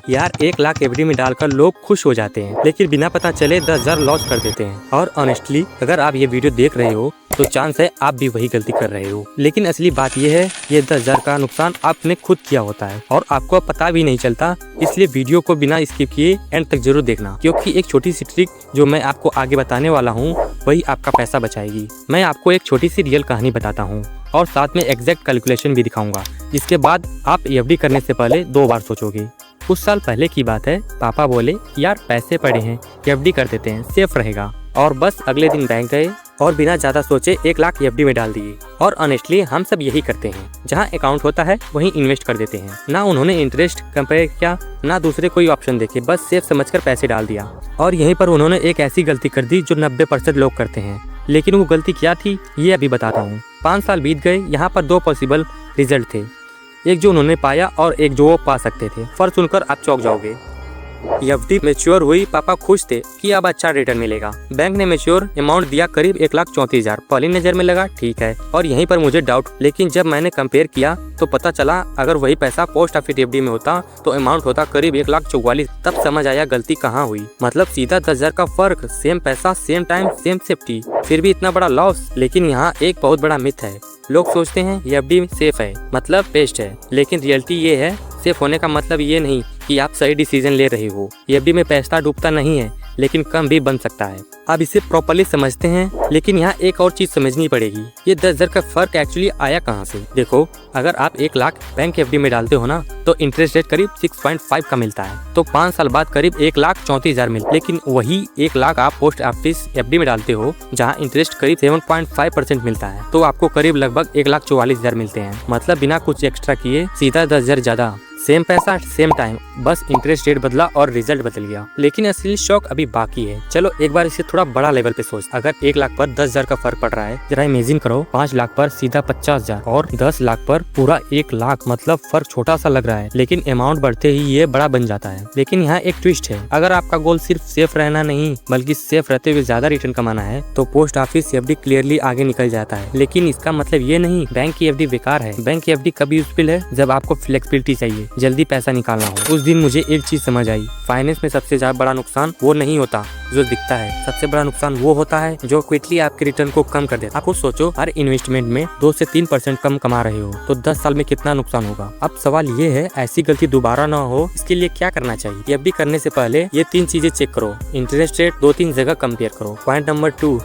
यार 1 लाख एफडी में डालकर लोग खुश हो जाते हैं, लेकिन बिना पता चले 10,000 लॉस कर देते हैं। और ऑनेस्टली अगर आप ये वीडियो देख रहे हो तो चांस है आप भी वही गलती कर रहे हो। लेकिन असली बात यह है, ये 10,000 का नुकसान आपने खुद किया होता है और आपको पता भी नहीं चलता। इसलिए वीडियो को बिना स्किप किए एंड तक जरूर देखना, क्योंकि एक छोटी सी ट्रिक जो मैं आपको आगे बताने वाला हूँ वही आपका पैसा बचाएगी। मैं आपको एक छोटी सी रियल कहानी बताता हूँ और साथ में एग्जैक्ट कैलकुलेशन भी दिखाऊंगा, जिसके बाद आप एफडी करने से पहले 2 बार सोचोगे। कुछ साल पहले की बात है, पापा बोले यार पैसे पड़े हैं, एफडी कर देते हैं, सेफ रहेगा। और बस अगले दिन बैंक गए और बिना ज्यादा सोचे 1 लाख एफडी में डाल दिए। और ऑनेस्टली हम सब यही करते हैं, जहां अकाउंट होता है वहीं इन्वेस्ट कर देते हैं। ना उन्होंने इंटरेस्ट कंपेयर किया, ना दूसरे कोई ऑप्शन देखे, बस सेफ समझकर पैसे डाल दिया। और यहीं पर उन्होंने एक ऐसी गलती कर दी जो 90% लोग करते हैं। लेकिन वो गलती क्या थी ये अभी बताता हूँ। 5 साल बीत गए, यहाँ पर 2 पॉसिबल रिजल्ट थे, एक जो उन्होंने पाया और एक जो वो पा सकते थे। फर्क सुनकर आप चौंक जाओगे। एफडी मैच्योर हुई, पापा खुश थे कि अब अच्छा रिटर्न मिलेगा। बैंक ने मैच्योर अमाउंट दिया करीब 1,34,000। पहली नजर में लगा ठीक है, और यहीं पर मुझे डाउट। लेकिन जब मैंने कंपेयर किया तो पता चला अगर वही पैसा पोस्ट ऑफिस एफडी में होता तो अमाउंट होता करीब 1,44,000। तब समझ आया गलती कहाँ हुई। मतलब सीधा 10,000 का फर्क, सेम पैसा, सेम टाइम, सेम सेफ्टी, फिर भी इतना बड़ा लॉस। लेकिन यहाँ एक बहुत बड़ा मिथ है। लोग सोचते हैं ये एफडी सेफ है मतलब बेस्ट है, लेकिन रियलिटी ये है, सेफ होने का मतलब ये नहीं कि आप सही डिसीजन ले रहे हो। एफडी में पैसा डूबता नहीं है, लेकिन कम भी बन सकता है। अब इसे प्रॉपर्ली समझते हैं, लेकिन यहाँ एक और चीज समझनी पड़ेगी। ये 10,000 का फर्क एक्चुअली आया कहाँ से? देखो, अगर आप 1 लाख बैंक एफडी में डालते हो ना, तो इंटरेस्ट रेट करीब 6.5 का मिलता है। तो 5 साल बाद करीब 1,34,000 मिलता है। लेकिन वही 1 लाख आप पोस्ट ऑफिस एफडी में डालते हो, जहाँ इंटरेस्ट करीब 7.5% मिलता है, तो आपको करीब लगभग 1,44,000 मिलते हैं। मतलब बिना कुछ एक्स्ट्रा किए सीधा 10,000 ज्यादा, सेम पैसा सेम टाइम, बस इंटरेस्ट रेट बदला और रिजल्ट बदल गया। लेकिन असली शौक अभी बाकी है। चलो एक बार इसे थोड़ा बड़ा लेवल पे सोच। अगर 1 लाख पर 10,000 का फर्क पड़ रहा है, जरा इमेजिन करो 5 लाख पर सीधा 50,000 और 10 लाख पर पूरा 1 लाख। मतलब फर्क छोटा सा लग रहा है, लेकिन अमाउंट बढ़ते ही ये बड़ा बन जाता है। लेकिन यहाँ एक ट्विस्ट है। अगर आपका गोल सिर्फ सेफ रहना नहीं बल्कि सेफ रहते हुए ज्यादा रिटर्न कमाना है, तो पोस्ट ऑफिस एफडी क्लियरली आगे निकल जाता है। लेकिन इसका मतलब ये नहीं बैंक की एफडी बेकार है। बैंक की एफडी कब यूजफुल है? जब आपको फ्लेक्सिबिलिटी चाहिए, जल्दी पैसा निकालना हो। उस दिन मुझे एक चीज समझ आई, फाइनेंस में सबसे ज्यादा बड़ा नुकसान वो नहीं होता जो दिखता है, सबसे बड़ा नुकसान वो होता है जो क्विकली आपके रिटर्न को कम कर देता है। आप खुद सोचो, हर इन्वेस्टमेंट में 2 से 3% कम कमा रहे हो तो 10 साल में कितना नुकसान होगा। अब सवाल ये है, ऐसी गलती दोबारा ना हो इसके लिए क्या करना चाहिए? एफडी करने से पहले ये 3 चीजें चेक करो। इंटरेस्ट रेट 2-3 जगह कंपेयर करो। पॉइंट नंबर 2,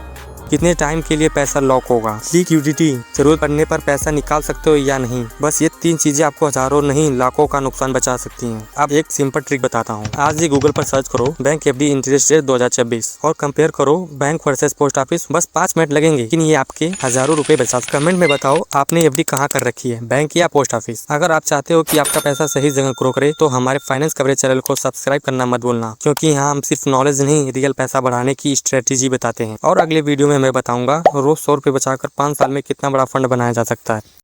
कितने टाइम के लिए पैसा लॉक होगा? लिक्विडिटी, जरूरत पड़ने पर पैसा निकाल सकते हो या नहीं। बस ये 3 चीजें आपको हजारों नहीं लाखों का नुकसान बचा सकती हैं। अब एक सिंपल ट्रिक बताता हूँ। आज ही गूगल पर सर्च करो बैंक एफडी इंटरेस्ट रेट 2026 और कंपेयर करो बैंक वर्सेस पोस्ट ऑफिस। बस 5 मिनट लगेंगे, लेकिन ये आपके हजारों रुपए बचा। कमेंट में बताओ आपने एफडी कहाँ कर रखी है, बैंक या पोस्ट ऑफिस। अगर आप चाहते हो कि आपका पैसा सही जगह ग्रो करे तो हमारे फाइनेंस कवरेज चैनल को सब्सक्राइब करना मत भूलना, क्योंकि यहाँ हम सिर्फ नॉलेज नहीं, रियल पैसा बढ़ाने की स्ट्रेटेजी बताते हैं। और अगले वीडियो में मैं बताऊंगा रोज 100 रुपए बचाकर 5 साल में कितना बड़ा फंड बनाया जा सकता है।